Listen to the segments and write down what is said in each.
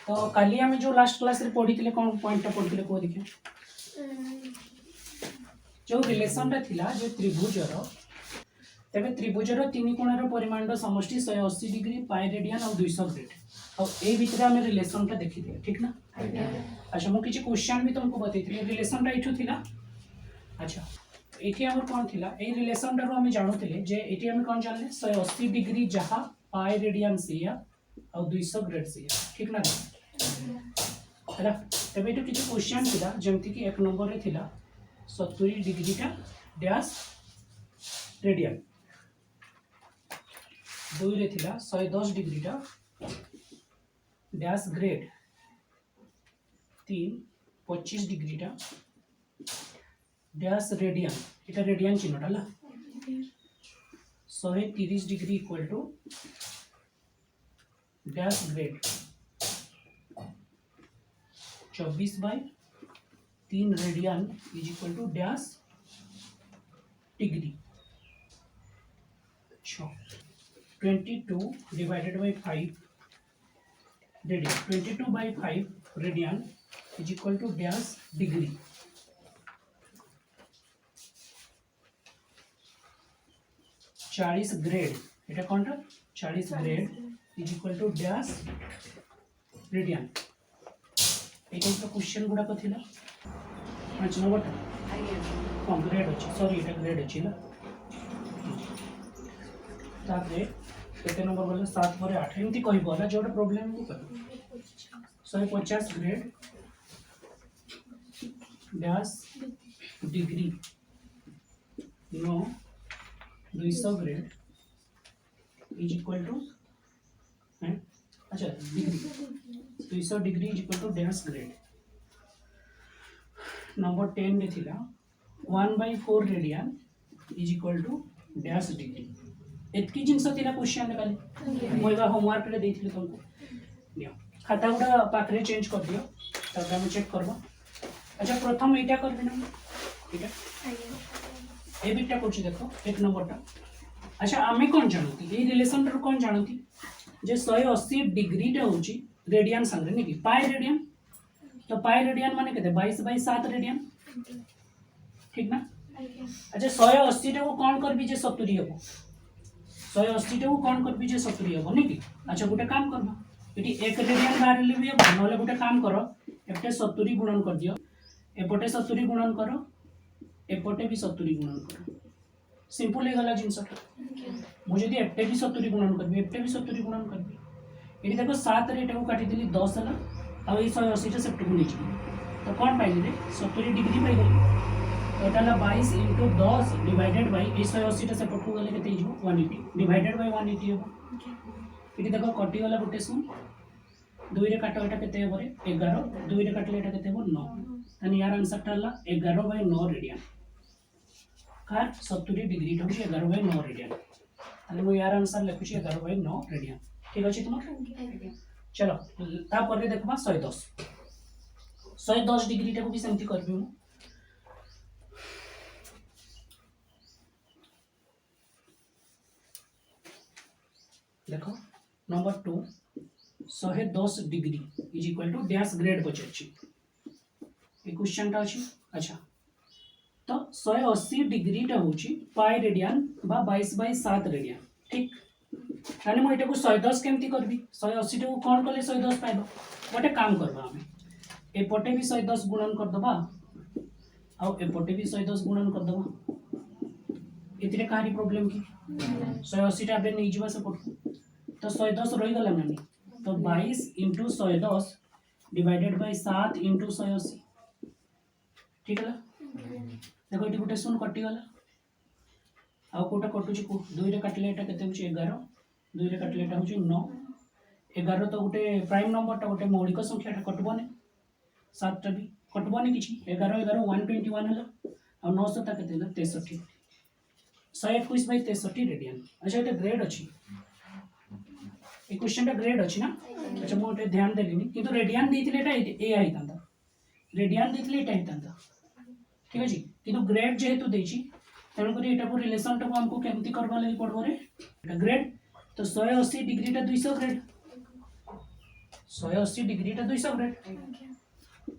तो काली आम जो लास्ट क्लास रे पढ़ी कौन पॉइंटा पढ़ी कह देखिए जो रिलेशनटा थिला जो त्रिभुजर तेरे त्रिभुजर तीन कोणार परिमाण समष्टि 180 डिग्री पाई रेडियन और 200 ग्रेड और ए भितर आम रिलेशनटा देखी ठीक ना। अच्छा मुझे किसी क्वेश्चन भी तुमको बतई रिलेशनटा ये थिला। अच्छा ये आम कौन थिला ए रिलेशनटा आम जानूले जे ये आम कौन जानले 180 डिग्री जहाँ पाई रेडियन सीया और 200 ग्रेड सीया ठीक ना है। तेरे ये किसी क्वेश्चन थिला जमती कि 1 नंबर रे थिला 70 डिग्री का डैश रेडियन 2 रे थिला 110 डिग्री का डैश ग्रेड 3 25 डिग्री का डैश रेडियन इटा रेडियन चिन्हटा है 130 degree equal to dash grade 24/3 radian is equal to dash degree. 22 divided by 5 radian 22/5 radian is equal to dash degree. चालीस ग्रेड এটা কোনটা 40 grade is equal to dash radian. এইটা তো question গুড়াক থিলা 5 নম্বরটা কম গ্রেড আছে সরি এটা গ্রেড আছে না তারপরে কেতে নম্বর বলে 7 পরে 8 এমতি কইব না যেটা প্রবলেম কো 150 গ্রেড डैश डिग्री नो 200 ग्रेड इज इक्वल टू अच्छा degree 200 degree is equal to dash grade. Number 10 रे थिला 1/4 radian is equal to dash degree. एतकी जिनस थिला क्वेश्चन काली मोइबा होमवर्क रे देथिले तुमको नियो खाता गुडा पाखरे चेंज कर दियो तब हम चेक करबो। अच्छा प्रथम एटा करबे ना एटा ए बिटा करछि देखो 1 नंबरटा। अच्छा आमे कोन जानती ए रिलेशन रो कोन जानती जे 180 डिग्री टा होची रेडियन संगे ने की पाई रेडियन तो पाई रेडियन माने केते 22/7 रेडियन ठीक ना। अच्छा 180 टा को कोन करबी जे 70 हेबो 180 टा को कोन करबी जे 70 हेबो ने की। अच्छा गोटे काम करबा एटी 1 रेडियन बाहरले भी नले गोटे काम करो एटे 70 गुणन कर दियो एपटे 70 गुणन करो एपटे भी 70 गुणन करो सिंपल हो गला जिनसटा मुझे यदि एपटे भी 70 गुणन करबी एपटे भी 70 गुणन करबी एटी देखो 7 रे एटाको काटी देली 10 हला आ ए 180 टा सेप्ट को नीचे तो कोन पाइली रे 70 डिग्री पाइ गली तो एटाला 22 * 10 डिवाइडेड बाय ए 180 टा सेप्ट को गले केते हिजो 180 डिवाइडेड बाय 180 हो एटी देखो कटि गला गोटे सुन 2 रे काटो एटा केते हेबो रे 11 2 रे काटले एटा केते हेबो 9 तने यार आंसर टाला 11/9 रेडियन कार 70 डिग्री टा 11/9 रेडियन तने मो यार आंसर लिखुची 11/9 रेडियन ठीक अछि तुम। चलो ता पर देखबा 110 डिग्री टा को भी सेमती करबी मु देखो number 2 110 degree is equal to dash grade पछछि ए क्वेश्चन टा अछि। अच्छा तो 180 डिग्री टा होची पाई रेडियन बा 22/7 रेडियन ठीक ताने मो एटा को 110 केमती करबी 180 टा को कोन करले 110 पाइबो गोटे काम करबा हम एपटे भी 110 गुणन कर दबा आ एपटे भी 110 गुणन कर दबा एतिरे काहरी प्रॉब्लम की 180 टा बे नै जीवा से पट तो 110 रही गला नानी तो 22 * 110 डिवाइडेड बाय 7 * 180 ठीक है देखो ये गोटे शून्य कटि गला आ कोटा कटुची को 2 रे काटले एटा केते होची 11 2 रे काटले एटा होची 9 11 तो गोटे प्राइम नंबर टा गोटे मौलिक संख्या टा कटबोने 7 टा भी कटबोने किछि 11 11 121 हला आ 900 ता केते 63 121/63 रेडियन। अच्छा एटा ग्रेड अछि ए क्वेश्चन टा ग्रेड अछि ना। अच्छा मो एटा ध्यान देलिनी किंतु रेडियन देथिले एटा ए आइतांदा रेडियन देथिले एटा आइतांदा ठीक अछि किंतु ग्रेड जेहेतु देछि तेणु करी एटा को रिलेशन टा को हमको केमती करबा लागि पड़बो रे ग्रेड तो 180 डिग्री टा 200 ग्रेड 180 डिग्री टा 200 ग्रेड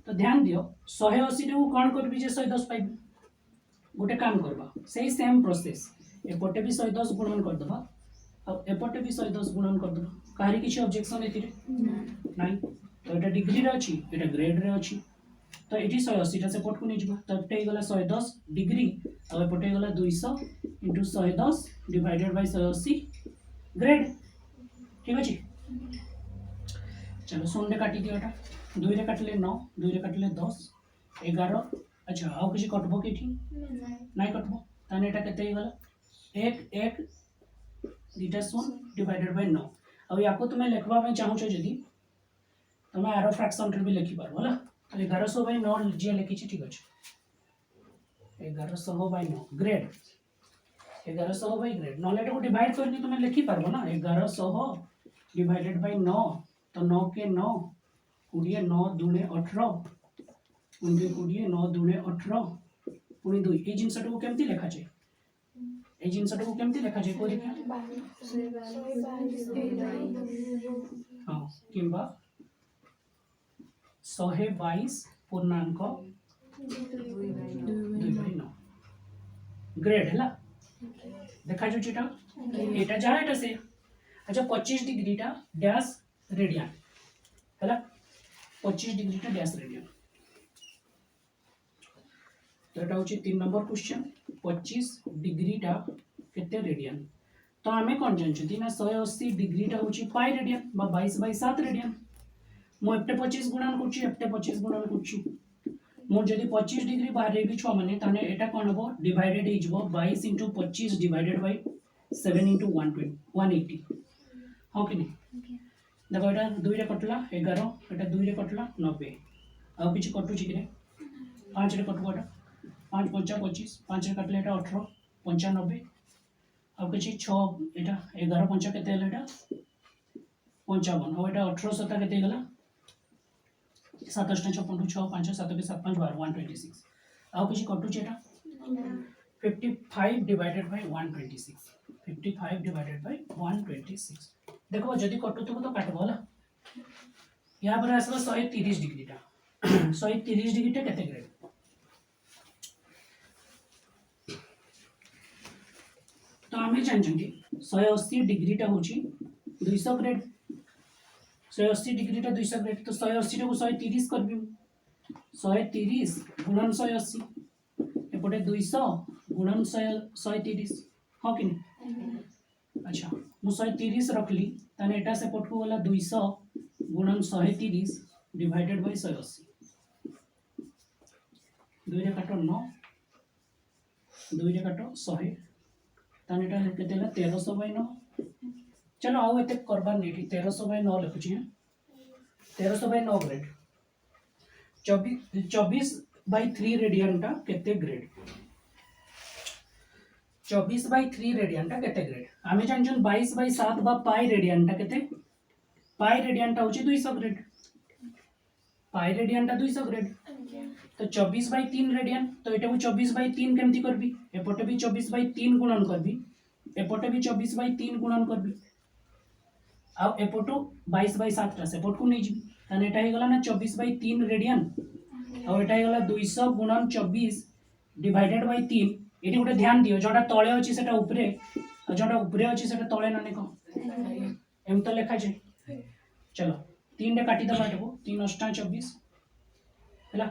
तो ध्यान दियो 180 को कौन कर जे 110 पाइब गोटे काम करबा सेही सेम प्रोसेस एपटे भी 110 गुणन कर दबा और एपटे भी 110 गुणन कर दबा काहरी किछि ऑब्जेक्शन एथिरे नाही तो एटा डिग्री रे अछि एटा ग्रेड रे अछि तो ये 180 से पट को नहीं जा तो एपटे गला 110 डिग्री और एपटे गला 200 इंटू 110 डिवाइडेड बाय 180 ग्रेड ठीक अछि चलो 0 रे काटी दियो एटा 2 रे काटले 9 2 रे काटले 10 11 अच्छा आउ किछि कटबो केठी नाही कटबो ताने एटा केते गला 1 1 दीटा 0 डिवाइडेड बाय 9 अब याको तुमे लिखबा में चाहू छ जदी तुमे आरो फ्रैक्शन रे भी लिखि पारबो होला 1100 बाय 9 जे लिखी ठीक अच्छे 1100 by 9 grade 1100 by grade knowledge को डिवाइड करके तुम्हें लिखी पारबो ना 1100 डिवाइडेड बाय 9 तो 9 के 9 20 9 दूने 18 उनके 20 9 दूने 18 पुणी 2 ए जिनस को केमती लिखा छे ए जिनस को केमती लिखा छे कोइ देखा हां किंबा 122 पूर्णांक 2/9 ग्रेड है देखा जो चीटा एटा जा एटा से अच्छा 25 डिग्री टा डैश रेडियन है 25 डिग्री टा डैश रेडियन तो एटा होची 3 नंबर क्वेश्चन 25 डिग्री टा केते रेडियन तो हमें कोन जानछती ना 180 डिग्री टा होची पाई रेडियन बा 22/7 रेडियन मो एप्टे 25 गुणन करछि एप्टे 25 गुणन करछि मो जदी 25 डिग्री बाहर भी 6 माने ताने एटा कोन हबो डिवाइडेड इ जबो 22 * 25 डिवाइडेड बाय 7 * 180 हां कि नहीं देखो एटा 2 रे कटला 11 एटा 2 रे कटला 90 आ किछ कटु छि कि 5 रे कटबो एटा 5 5 25 5 रे कटले एटा 18 95 आ किछ 6 एटा 11 5 केते हला एटा 55 और एटा 18 7 केते गला 7 8 6 6 5 7 7 5 12 126 आउ किछि कटु छेटा 55 डिवाइडेड बाय 126 55 डिवाइडेड बाय 126 देखो जदी कटु तो काटबो होला या पर आसबा 130 डिग्री टा 130 डिग्री टा केते ग्रेड तो हमें जानछंती 180 डिग्री टा होची 200 ग्रेड 180 डिग्री टा 200 ग्रेड तो 180 को 130 कर भी 130 गुणन 180 एपटे 200 गुणन 130 हां कि नहीं अच्छा मु 130 रखली तने एटा से पट को वाला 200 गुणन 130 डिवाइडेड बाय 180 2 रे काटो 9 2 रे काटो 100 तने एटा केतेला 1300/9 चलो आउ एते करबार नहीं 1300/9 लिखु छी 1300/9 ग्रेड 24/3 रेडियन टा केते ग्रेड 24/3 रेडियन टा केते ग्रेड आमे जानछन 22/7 बा पाई रेडियन टा केते पाई रेडियन टा होची 200 ग्रेड पाई रेडियन टा 200 ग्रेड तो 24/3 रेडियन तो एटा को 24/3 केमती करबी एपटे भी 24/3 गुणन करबी एपटे भी 24/3 गुणन करबी आ एपटो 22/7 टा से पट को नहीं जी तने एटा हे गला ना 24/3 रेडियन और एटा हे गला 200 गुणन 24 डिवाइडेड बाय 3 एटी गोटे ध्यान दियो जोटा तळे अछि सेटा ऊपरे और जोटा ऊपरे अछि सेटा तळे नाने को एम तो लिखा छै चलो 3 रे काटी दबा एटको 3 8 24 हला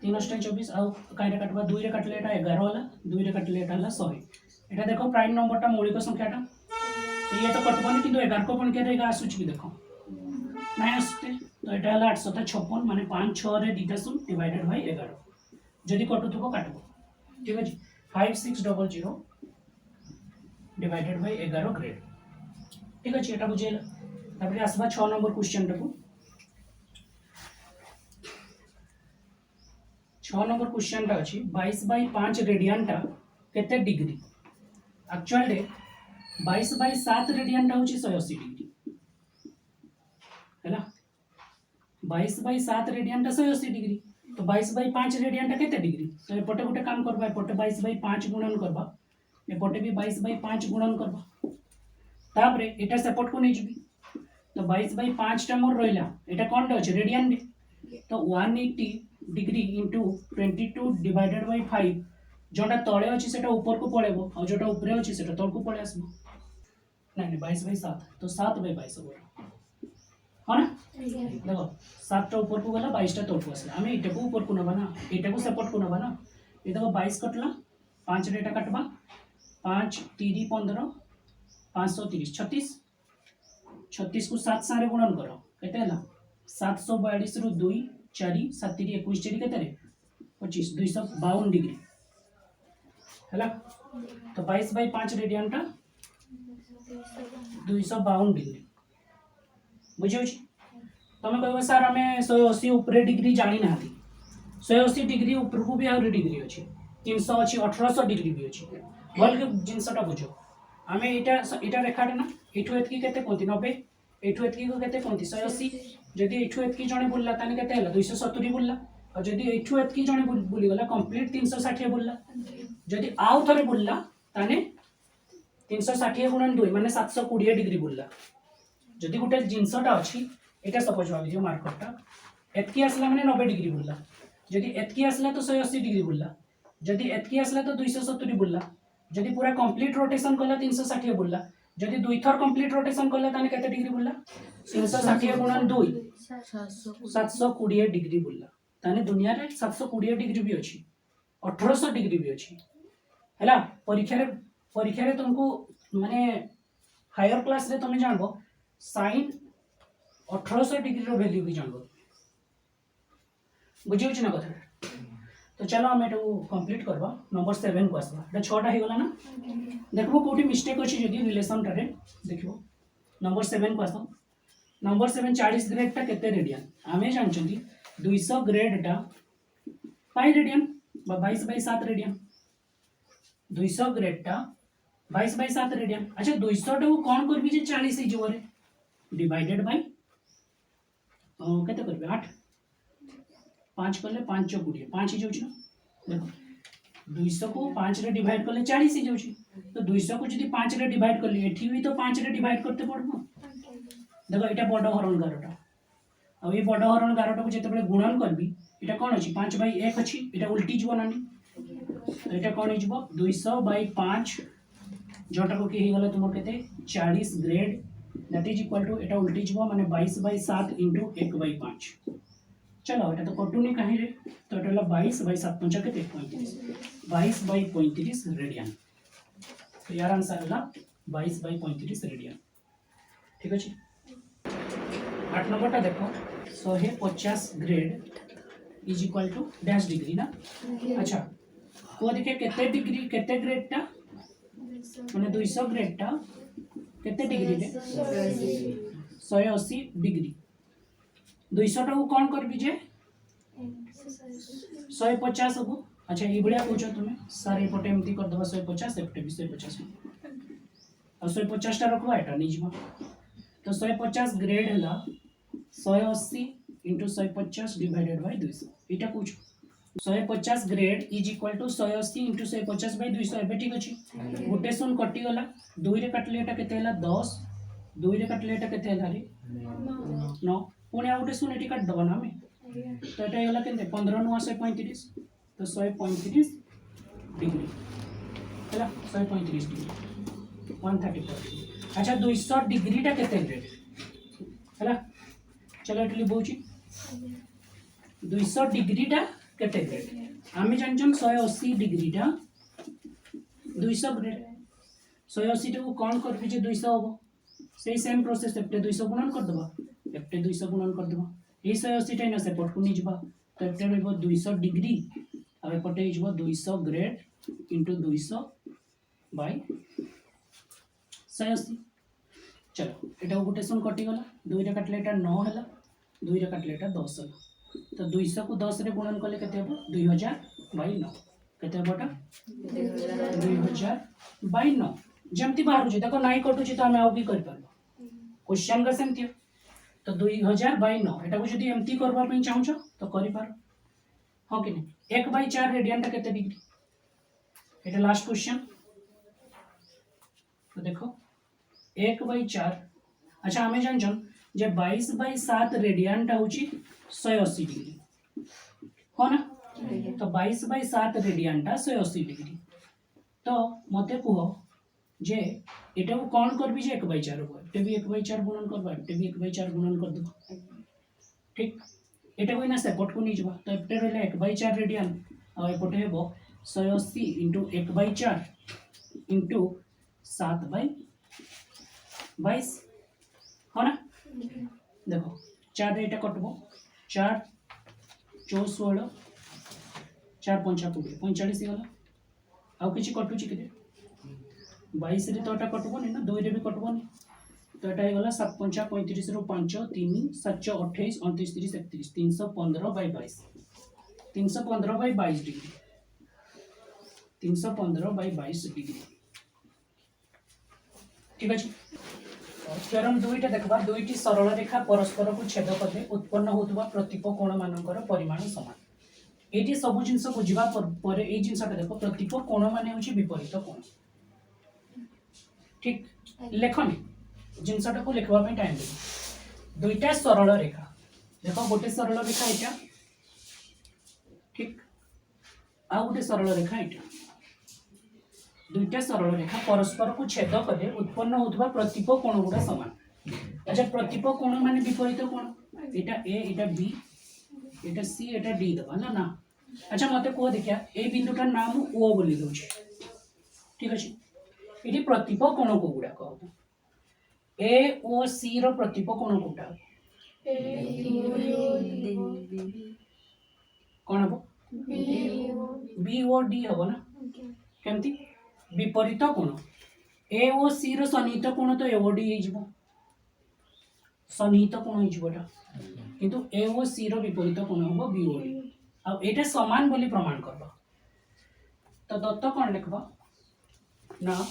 3 8 24 आ काइरा काटबा 2 रे काटले एटा 11 वाला 2 रे काटले एटा हला 100 एटा देखो प्राइम नंबर टा मौलिक संख्याटा ये तो कटबनी किंतु 11 को पण केरे आसुच कि देखो नाही आसते तो एटा हला 856 माने 5 6 रे दीटा सुन डिवाइडेड बाय 11 जदी कटुथबो काटबो ठीक अछि 5600 डिवाइडेड बाय 11 ग्रेड ठीक अछि एटा बुझेला तापर आसबा 6 नंबर क्वेश्चन टाको 6 नंबर क्वेश्चन टा अछि 22/5 रेडियन टा केते डिग्री एक्चुअल डे 22/7 रेडियन टा होची 180 डिग्री हैला 22/7 रेडियन टा 180 डिग्री तो 22/5 रेडियन टा केते डिग्री तो एपटे गोटे काम करबा एपटे 22/5 गुणन करबा एपटे भी 22/5 गुणन करबा तापरे एटा सेपट को नहीं जिबी तो 22/5 टा मोर रहिला एटा कोन रे अछि रेडियन रे तो 180 डिग्री इंटू 22 डिवाइडेड बाय 5 जोटा तले अछि सेटा ऊपर को पळेबो और जोटा ऊपरे अछि सेटा तल को पळे आसबो नहीं 22/7 तो 7/22 हो हाँ ना देखो 7 टा ऊपर को गला 22 टा तल को आसला आमे एटा को ऊपर को नबा ना एटा को सेपट को नबा ना ये देखो 22 कटला 5 रे एटा काटबा 5 3 15 530 36 36 को 7 सारे गुणन करो केते हला 742 रु 2 4 7 3 21 4 केते रे 25 252 डिग्री हला तो 22/5 रेडियन टा 252 डिग्री बुझियो छी तमे कहबो सर हमें 180 ऊपर डिग्री जानि नाथि 180 डिग्री ऊपर को भी आ डिग्री अछि 300 अछि 1800 डिग्री भी अछि बोल के जिंसटा बुझो हमें एटा रेखाटा ना एठु एतकी केते कोंती 90 एठु एतकी को केते कोंती 180 जदी एठु एतकी जणे बुलला ताने केते हला 270 बुलला और जदी एठु एतकी जणे बुली गला कंप्लीट 360 बुलला जदी आउ थरे बुलला ताने 360 गुणन 2 माने 720 डिग्री बुलला जदी गुटे जिंसटा अछि एटा सपोज भाबी जो मार्करटा एतकी आसला माने 90 डिग्री बुलला जदी एतकी आसला तो 180 डिग्री बुलला जदी एतकी आसला तो 270 बुलला जदी पूरा कंप्लीट रोटेशन कला 360 बुलला जदी दुई थर कंप्लीट रोटेशन कला ताने केते डिग्री बुलला 360 गुणन 2 720 डिग्री बुलला ताने दुनिया रे 720 डिग्री भी अछि 1800 डिग्री भी अछि हैला परीक्षा रे तुमको माने हायर क्लास रे तुम जानबो sin 1800 डिग्री रो वैल्यू भी जानबो बुझियो छी ना कथा तो चलो हम एटू कंप्लीट करबा नंबर 7 को आसबा एटा 6 टा हे गला ना देखबो कोठी मिस्टेक अछि जदी रिलेशन टारे देखिबो नंबर 7 को आसो नंबर 7 40 ग्रेड टा केते रेडियन आमे जानचंदी 200 ग्रेड टा पाई रेडियन 22/7 रेडियन 200 ग्रेड टा 22/7 रेडियन अच्छा 200 टा कोन करबी जे 40 हे जवरे डिवाइडेड बाय केते करबे 8 5 करले 5 × 20 5 ही जाउछ ना देखो 200 को 5 रे डिवाइड करले 40 ही जाउछ तो 200 को जदी 5 रे डिवाइड करले एठी भी तो 5 रे डिवाइड करते पड़बो देखो एटा बड़ हरण गारटा आ ये बड़ हरण गारटा को जते बेले गुणन करबी एटा कोन अछि 5/1 अछि एटा उल्टी जबो नानी तो एटा कोन हे जबो 200/5 जोटा को के ही गला तुमर केते 40 grade that is equal to एटा उल्टी जबो माने 22/7 * 1/5 चलो एटा तो कटुनी कहीं रे तो एटा 22/7 पंचा केते 35 22/35 रेडियन तो यार आंसर हला 22/35 रेडियन ठीक अछि 8 नंबर टा देखो 150 grade is equal to dash degree ना अच्छा को देखे केते डिग्री केते ग्रेड टा माने 200 ग्रेड टा केते डिग्री रे 180 डिग्री 200 टा को कोन करबी जे 150 को अच्छा ई बढिया पूछो तुमे सर ए पटे एमती कर दबा 150 एपटे भी 150 और 150 टा रखवा एटा नि जीवा तो 150 ग्रेड हला 180 * 150 डिवाइडेड बाय 200 एटा पूछो 150 ग्रेड इज इक्वल टू 180 * 150/200 एबे ठीक अछि गोटे सुन कटि गला 2 रे काटले एटा केते हला 10 2 रे काटले एटा केते हला रे 9 पुणे आ गोटे सुन एटी काट दबा ना में तो एटा हला केते 15 * 135 तो 135 डिग्री हला 135 डिग्री 134 अच्छा 200 डिग्री टा केते ग्रेड हला चलो एटली बोची 200 डिग्री टा केते ग्रेड आमे जानछन 180 डिग्री टा 200 ग्रेड 180 टा को कोन करबी जे 200 होबो सेही सेम प्रोसेस एपटे 200 गुणन कर दबा एपटे 200 गुणन कर दबा ए 180 टा ना से पट को नि जबा तो एपटे रहबो 200 डिग्री आ एपटे ही जबो 200 ग्रेड * 200 बाय 180 चलो एटा गोटे सुन कटि गला 2 रे काटले एटा 9 हला 2 रे काटले एटा 10 हला तो 200 को 10 रे गुणन करले केते हो 2000/9 केते होटा 2000/9 जमती बाहर जे देखो नाई कटु तो हमें आउ की कर परबो क्वेश्चन का सेमती तो 2000/9 एटा को जदी एमती करबा पई चाहू तो करि पार हां कि नहीं 1/4 रेडियन ता केते डिग्री एटा लास्ट क्वेश्चन तो देखो 1/4 अच्छा हमें जानछन जे 22/7 रेडियन टा होची 180 डिग्री हो ना। तो 22/7 रेडियन टा 180 डिग्री। तो मते कहो जे एटा को कौन करबी जे 1/4 हो एटा भी 1/4 गुणन करबा एटा भी 1/4 गुणन कर दो ठीक। एटा को ना सेपट को नहीं जबा तो एटा रहले 1/4 रेडियन और एपटे हेबो 180 * 1/4 * 7/22 हो ना। देखो 4 एटा कटबो 4 4 16 4 5 20 45 गला आउ किछि कटुछि केते 22 रे तो एटा कटबोनी ना 2 रे भी कटबोनी तो एटा गला 7 5 35 रो 5 3 7 28 29 30 31 315/22 315/22 डिग्री 315/22 डिग्री ठीक अछि। थ्योरम 2 टा देखबा दुईटी सरल रेखा परस्पर को छेद करले उत्पन्न होतबा प्रतिप कोण मानकर परिमाण समान। एटी सब जिंस बुझिबा पर ए जिंसटा देखो प्रतिप कोण माने होची विपरीत कोण ठीक। लेखनी जिंसटा को लिखवा पे टाइम दे दुईटा सरल रेखा देखो गोटे सरल रेखा एटा ठीक आ गोटे सरल रेखा एटा दुईटा सरल रेखा परस्पर को छेद करले उत्पन्न होतबा प्रतिप कोण गुडा समान। अच्छा प्रतिप कोण माने विपरीत कोण एटा ए एटा बी एटा सी एटा डी दबा ना ना। अच्छा मते को देखिया ए बिंदुटा नाम ओ बोली दोछि ठीक अछि। एटी प्रतिप कोण को गुडा कहबो ए ओ सी रो प्रतिप कोण कोटा कोन हबो बी ओ डी हबो ना केमती विपरीत कोण ए ओ सी रो सन्निहित कोण तो ए ओ डी हे जिवो सन्निहित कोण हे जिवोटा किंतु ए ओ सी रो विपरीत कोण हबो बी ओ डी आ एटा समान बोली प्रमाण करबा तो दत्त कोन लिखबा ना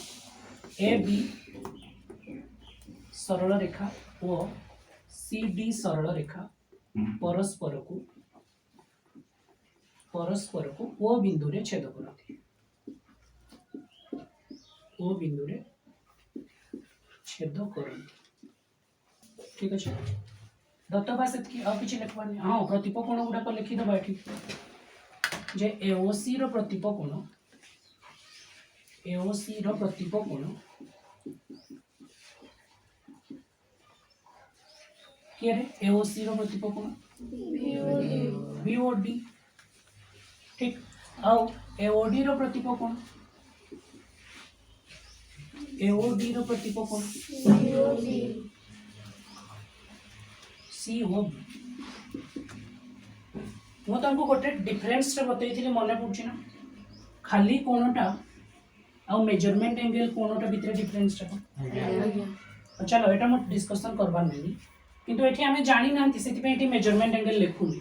ए बी सरल रेखा और सी डी सरल रेखा परस्पर को ओ बिंदु रे छेद करथि ओ बिंदु रे छेद करथि ठीक अछि। दत्त बासत की आ किछि लिखबानी हां प्रतिप कोण गुडा को लिखि दबा एठी जे एओसी रो प्रतिप कोण एओसी रो प्रतिप कोण के रे एओसी रो प्रतिप कोण बीओडी ठीक आउ एओडी रो प्रतिप कोण एओडी रो प्रतिप कोण सीओबी मु तुमको गोटे डिफरेंस रे बतैथिली मने पड़छि ना खाली कोणटा आ मेजरमेंट एंगल कोणटा भितर डिफरेंस टा चलो एटा मु डिस्कशन करबार नै किंतु एठी हमें जानि नांती सेति पे एठी मेजरमेंट एंगल लिखुनी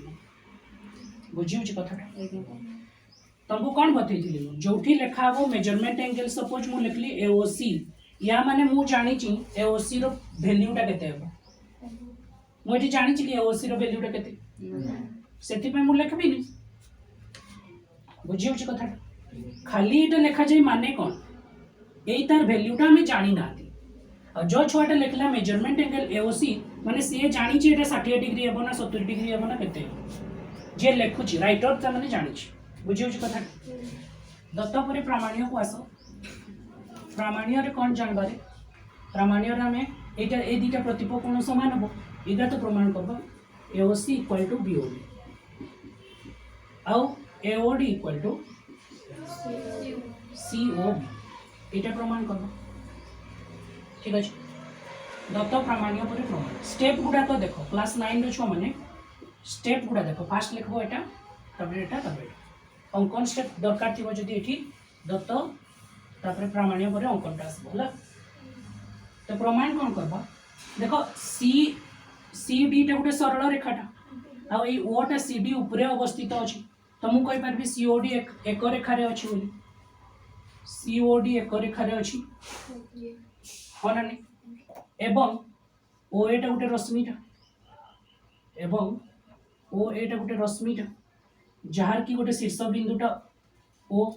बुझिउ छी कथाटा तुमको कोन बतैथिली जोठी लेखा हो मेजरमेंट एंगल सपोज मु लिखली एओसी या माने मु जानि छी एओसी रो वैल्यूटा केते हो मु एठी जानि छी कि एओसी रो वैल्यूटा केते सेति पे मु लिखबी नि बुझिउ छी कथाटा खाली एटा लेखा जाय माने कोन एई तार वैल्यूटा हमें जानि नांती और जो छुआटा लिखला मेजरमेंट एंगल एओसी माने से जानि छी एटा 60 डिग्री हेबो ना 70 डिग्री हेबो ना केते जे लेखु छी राइटर त माने जानि छी बुझिउ छी कथा दत्त परे प्रामाण्य को आसो प्रामाण्य रे कोन जानबारे प्रामाण्य रे हमें एटा ए दुटा प्रतिप कोण समान हबो एटा तो प्रमाण करबो एओसी इक्वल टू बीओडी आउ एओडी इक्वल टू सीओबी एटा प्रमाण करबो ठीक अछि। दत्त प्रामाण्य परे प्रमाण स्टेप गुडा तो देखो क्लास 9 रो छ माने स्टेप गुडा देखो फास्ट लिखबो एटा तबे एटा अंकन स्टेप दरकार थी जदि एठी दत्त तापर प्रामाण्य परे अंकनटा आसबो होला तो प्रमाण कोन करबा देखो सी सी डी टा गुटे सरल रेखाटा आ ए ओ टा सी डी ऊपरे अवस्थित अछि तो मु कहि परबी सी ओ डी एक रेखा रे अछि बोली सी ओ डी एक रेखा रे अछि होना नै एवं ओ एटा गुटे रश्मिटा एवं ओ एटा गुटे रश्मिटा जहार की गोटे शीर्ष बिंदुटा ओ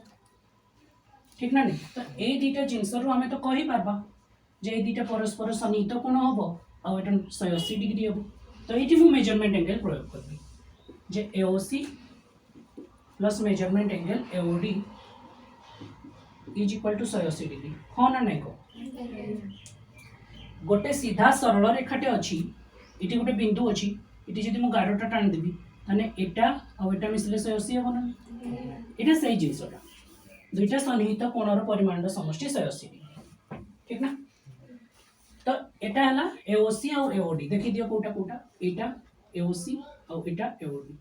ठीक ना नहीं तो ए दुटा जिनस हमें तो कही पारबा जे ए दुटा परस्पर सन्निहित कोण हबो आउ एटा 180 डिग्री हम तो ये मु मेजरमेंट एंगल प्रयोग करबी जे AOC plus measurement angle AOD is equal to 180 degree हाँ ना नहीं को गोटे सीधा सरल रेखाटे अच्छी इटी गोटे बिंदु अच्छी इटी जदि मु गारटा टाणी देबी ताने एटा आ एटा मिसले 180 हो ना एटा सही जिनसटा दुईटा सन्निहित कोणर परिमाणर समष्टि 180 डिग्री ठीक ना तो एटा हला एओसी आ एओडी देखि दियो कोटा कोटा एटा एओसी आ एटा एओडी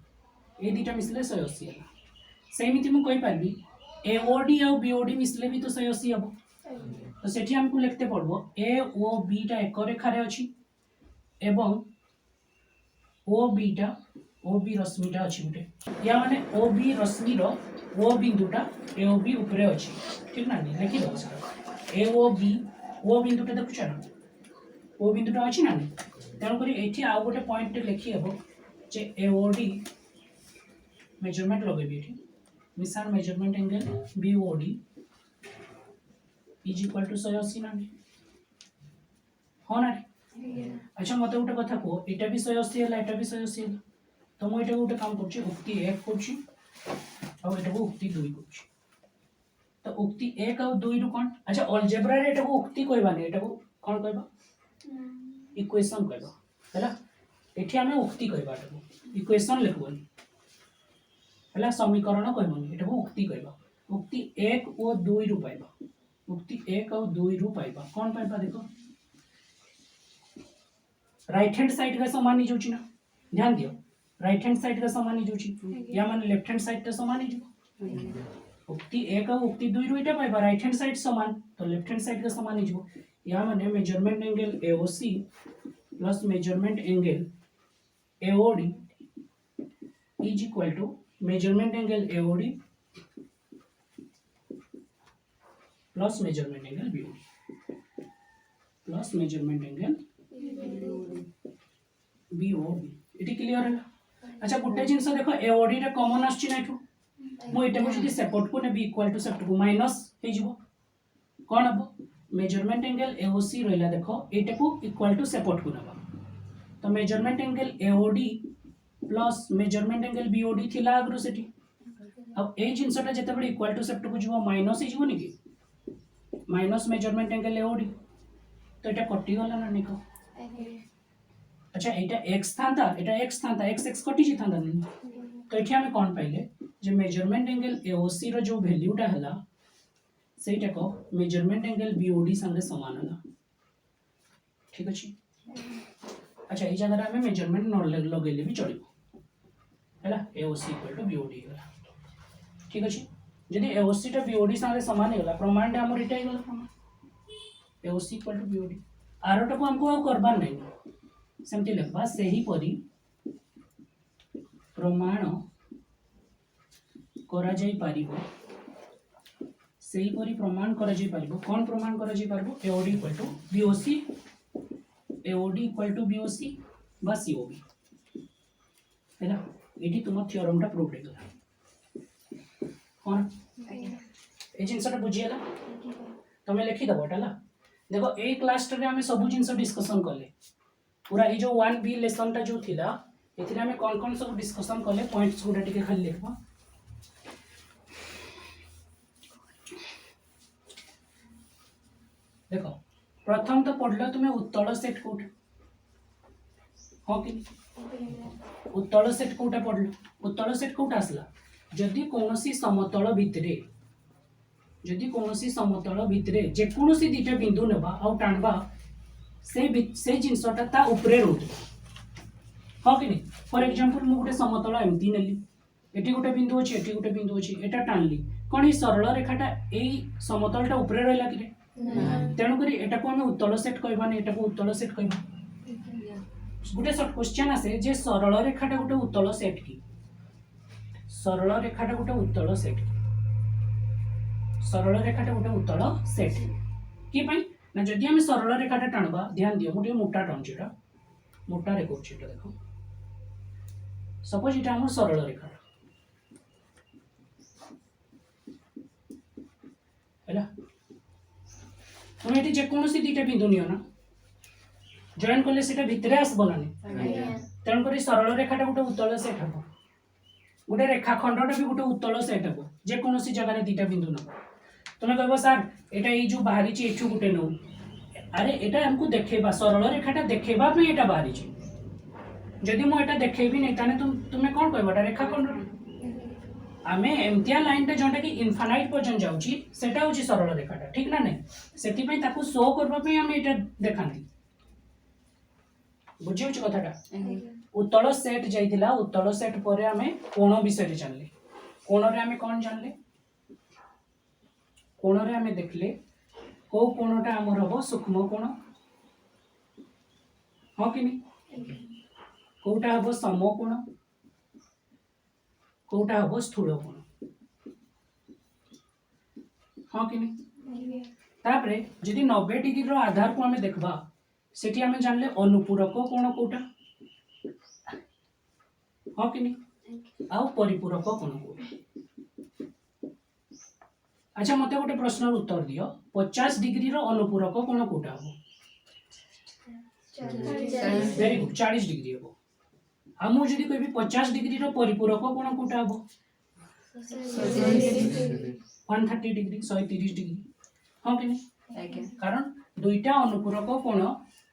ए दुईटा मिसले 180 हला सेमिति मु कहि पारबी एओडी आ बीओडी मिसले भी तो 180 हबो तो सेठी हमको लिखते पड़बो ए ओ बी टा एक रेखारे अछि एवं ओ बी टा ओ बी रश्मिटा अछि गुटे या माने ओ बी रश्मि रो ओ बिंदुटा ए ओ बी ऊपरे अछि ठीक ना लिखि दो ए ओ बिंदुटा देखुछ ना ओ बिंदुटा अछि ना तेणु करी एठी आ गोटे पॉइंट लिखि हेबो जे ए ओ डी मेजरमेंट लगेबी एठी मिसान measurement angle B O D is equal to 180 ना हाँ ना अच्छा मत गोटे कथा कह यहाँ भी 180 है यहाँ भी 180 है तो मुझे गोटे काम कर उक्ति 1 कर उक्ति 2 कर तो उक्ति 1 और 2 रु कौन अच्छा अलजेब्रा रे एटा को उक्ति कहबानी एटा को कौन कहबा इक्वेशन कहबा हैला एठी हमें उक्ति कहबा एटा को इक्वेशन लिखबनी हैला समीकरण कहबनी एटा को उक्ति कहबा उक्ति 1 और 2 रु पाइबा उक्ति 1 और 2 रु पाइबा कौन पाइबा देखो राइट हैंड साइड का समान ही जोची ना ध्यान दियो राइट हैंड साइड का समान ही जोची या माने लेफ्ट हैंड साइड का समान ही जो उक्ति 1 और उक्ति 2 रु एटा पाइबा राइट हैंड साइड समान तो लेफ्ट हैंड साइड का समान ही जो या माने measurement angle AOC plus measurement angle AOD is equal to measurement angle AOD plus measurement angle BOD plus measurement angle BOD इटी क्लियर है अच्छा गोटे जिनस देखो एओडी रे कॉमन आछि ना एठू मो एटा को जदी सेपरेट को नेबी इक्वल टू सेपरेट को माइनस हे जिवो कोन हबो मेजरमेंट एंगल एओसी रहला देखो एटा को इक्वल टू सेपरेट को नबा तो measurement angle AOD plus measurement angle BOD थिला अग्रो सेठी अब ए जिनसटा जते बडे इक्वल टू सेपरेट को जिवो माइनस हे जिवो नि कि माइनस मेजरमेंट एंगल एओडी तो एटा कटि गला ना निको अच्छा एटा x थांता एटा x थांता x कटि जी थांता नहीं तो एठी हमें कोन पाइले जे मेजरमेंट एंगल एओसी रो जो वैल्यूटा हला सेटा को मेजरमेंट एंगल बीओडी संगे समान हला ठीक अछि अच्छा ए जगह हमें मेजरमेंट न लगेले भी चलिबो हैला एओसी इक्वल टू बीओडी हला ठीक अछि यदि एओसी टा बीओडी संगे समान होला प्रमाण टा हमर इटा होला प्रमाण एओसी इक्वल टू बीओडी आरोटा को हमको करबार नहीं सेमती लिखबा सही परी प्रमाण करा जाई पारिबो सही परी प्रमाण करा जाई पारिबो कौन प्रमाण करा जाई पारिबो AOD equal to BOC AOD equal to BOC बा सीओबी हैला एठी तुम थ्योरम टा प्रूव हेगला कौन ए जिनसटा बुझियला तमे लिखि दबो टाला देखो ए क्लास रे हमें सब जिनस डिस्कशन करले पूरा ये जो 1B लेसन टा जो थिला एथिरे हमें कौन कौन सब डिस्कशन करले पॉइंट्स गुडा टिके खाली लिखबा देखो प्रथम तो पढ़लो तुम्हें उत्तल सेट कोट हाँ कि उत्तल सेट कोटा पढ़लो उत्तल सेट कोट आसला जदि कोनोसी समतल भितरे जेकोसी दुटा बिंदु नेबा आ टाणबा से जिनसटा ता ऊपरे रहउतो हाँ कि नहीं फॉर एग्जांपल मु गोटे समतल एमती नेली एटी गोटे बिंदु अछि एटा टाणली कोन ई सरल रेखाटा एई समतलटा ऊपरे रहला कि तेणु करी एटा को हम उत्तल सेट कहबानी एटा को उत्तल सेट कहबा गोटे शॉर्ट क्वेश्चन आसे जे सरल रेखाटा गोटे उत्तल सेट की सरल रेखाटा गोटे उत्तल सेट सरल रेखाटा गोटे उत्तल सेट कि पई ना जदि हम सरल रेखाटा टाणबा ध्यान दियो मोटे मोटा टाणुची एटा मोटा रे करछि एटा देखो सपोज एटा हमर सरल रेखाटा हैला तुम एटी जे कोनोसी दुटा बिंदु नियो ना जॉइन कले सेटा भितरे आसबो ना तेणु करी सरल रेखाटा गोटे उत्तल सेट हम गोटे रेखाखंडटा भी गोटे उत्तल सेट हम जेकोसी जगह दीटा बिंदु न तुम कह सार एटा जो बाहरी एठू गोटे नौ अरे एटा हमको देखेबा सरल रेखाटा देखेबा पे एटा बाहरी जदि मु एटा देखेबी नहीं ताने तुम्हें कौन कहबा रेखाखंड आमे एमतिया लाइनटा जोटा कि इनफाइनाइट पर्यंत जाउची सेटा होची सरल रेखाटा ठीक ना नहीं सेति पई ताकू शो करबा पे हम एटा देखांती बुझियो छ कथाटा उत्तल सेट जाइतिला उत्तल सेट परे आमे कोण विषय जानले कोण रे आमे कोन जानले कोण रे आमे देखले को कोणटा हमर हबो सूक्ष्म कोण हो कि नहीं कोटा हबो सम कोण कोटा हबो स्थूल कोण हाँ कि नहीं तापरे यदि 90 डिग्री रो आधार को हमें देखबा सेठी हमें जानले अनुपूरक कोण कोटा हाँ कि नहीं आउ परिपूरक कोण कोटा अच्छा मते गोटे प्रश्न उत्तर दियो 50 डिग्री रो अनुपूरक कोण कोटा हबो वेरी गुड 40 डिग्री हबो हम जदि कहबी 50 डिग्री रो परिपूरक कोण कोटा हबो 130 डिग्री 130 डिग्री हाँ कि नहीं कारण दुईटा अनुपूरक कोण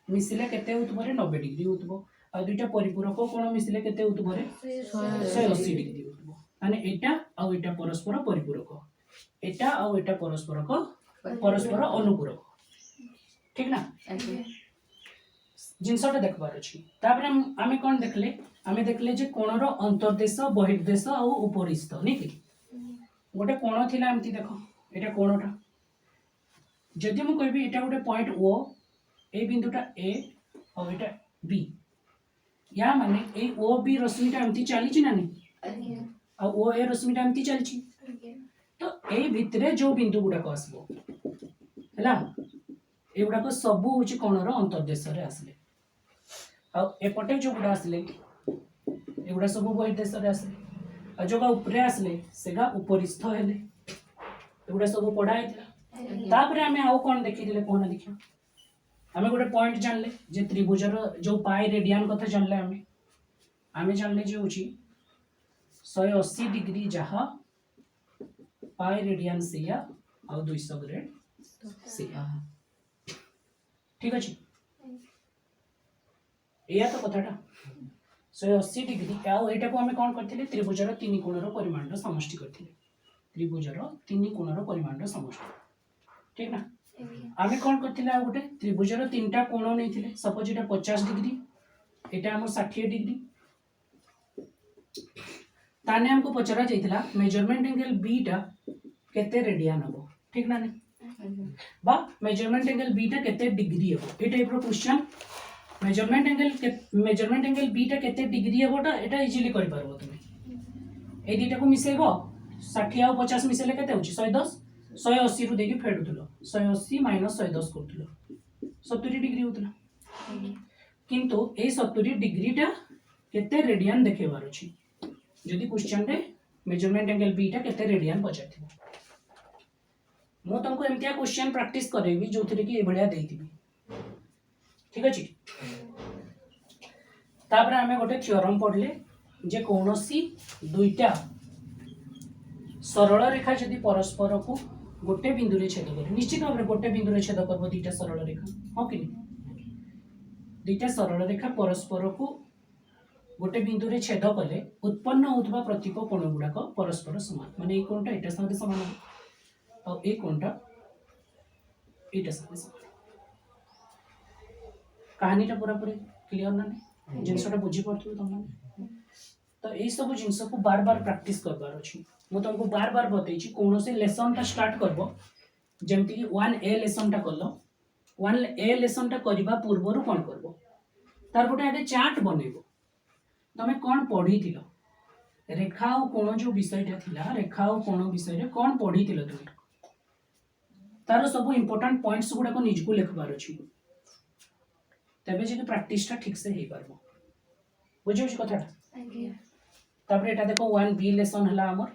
मिसिले केते होतबरे 90 डिग्री होतबो आ दुईटा परिपूरक कोण मिसिले केते होतबरे 180 डिग्री होतबो माने एटा आ एटा परस्पर परिपूरक एटा आ एटा परस्पर अनुपूरक ठीक ना जिनसटा देखबार अछि तापर आमे कोन देखले आमे देखले जे कोणरो अंतर्देश बहिर्देश आ उपरिस्थ नै कि गोटे कोण थिला एमती देखो एटा कोणटा जदि मु कहबी एटा गोटे पॉइंट ओ ए बिंदुटा ए और एटा बी या माने ए ओ बी रश्मिटा एमती चली छि ना नै आ ओ ए रश्मिटा एमती चली छि तो ए भितरे जो बिंदु गुडा को आसबो हला ए गुडा को सब होछि कोणरो अंतर्देश रे आसले आ एपटे जो गुडा आसले एगुडा सब बहिर्देश रे आसले आ जोगा ऊपरे आसले सेगा उपरिस्थ हेले एगुडा सब पढ़ा हेतला तापरे हमें आउ कोन देखि दिले कोन देखियो हमें गोटे पॉइंट जानले जे त्रिभुजर जो पाई रेडियन कथा जानले हमें जानले जे होची 180 डिग्री जहा पाई रेडियन सेया आ 200 ग्रेड सेया ठीक अछि एया तो कथाटा 180 डिग्री आउ एटा को हमें कोन करथिले त्रिभुजर तीन कोणर परिमाणर समष्टि करथिले त्रिभुजर तीन कोणर परिमाणर समष्टि ठीक ना आमे कोन करथिले आ गोटे त्रिभुजर तीनटा कोण नैथिले सपोज एटा 50 डिग्री एटा हमर 60 डिग्री ताने हमको पचरा जाइतिला मेजरमेंट एंगल बी टा केते रेडियन हबो ठीक ना नै बा मेजरमेंट एंगल बी टा केते डिग्री हबो ए टाइप रो क्वेश्चन मेजरमेंट एंगल बी टा केते डिग्री हबोटा एटा इजीली करि परबो तुमे ए दीटा को मिसेबो 60 आ 50 मिसेले केते होची 110 180 रु देकी फेडुतलो 180 माइनस 110 करतलो 70 डिग्री होतला किंतु ए 70 डिग्री टा केते रेडियन देखेबार अछि जदि क्वेश्चन रे मेजरमेंट एंगल बी टा केते रेडियन पचाथिबो मो तुमको एमतिया क्वेश्चन प्रैक्टिस करेबी जोथिरे कि ए भलिया देइतिबी ठीक अछि तापर हमें गोटे थ्योरम पढ़ले जे कोनोसी दुईटा सरल रेखा जदि परस्पर को गोटे बिंदु रे छेद करे निश्चित भाव में गोटे बिंदु रे छेद करबो दुईटा सरल रेखा हो कि दुईटा सरल रेखा परस्पर को गोटे बिंदु रे छेद कले उत्पन्न होतबा प्रतीक कोण गुडाक परस्पर समान माने ए कोणटा एटा संगे समान और ए कोणटा एटा संगे समान कहानीटा पूरा पूरी क्लियर ना नहीं जिनसटा बुझी पड़थु तुम तो ए सब जिनस को बार बार प्रैक्टिस करबार अछि मु तुमको बार बार बतै छी कोनो से लेसन ता स्टार्ट करबो जेमति कि 1a लेसन ता करलो 1a लेसन ता करबा पूर्वरु कोन करबो तार गोटे आगे चार्ट बनेबो तमे कोन पढी थिलो रेखा और कोण जो विषयटा थिला रेखा और कोण विषय रे कोन पढी थिलो तुम तार सब इंपोर्टेंट पॉइंट्स गुडा को निज को लिखबार अछि तबे जे प्रैक्टिस ता ठीक से हे परबो बुझियो छ कथाटा तापर एटा देखो 1b लेसन हला हमर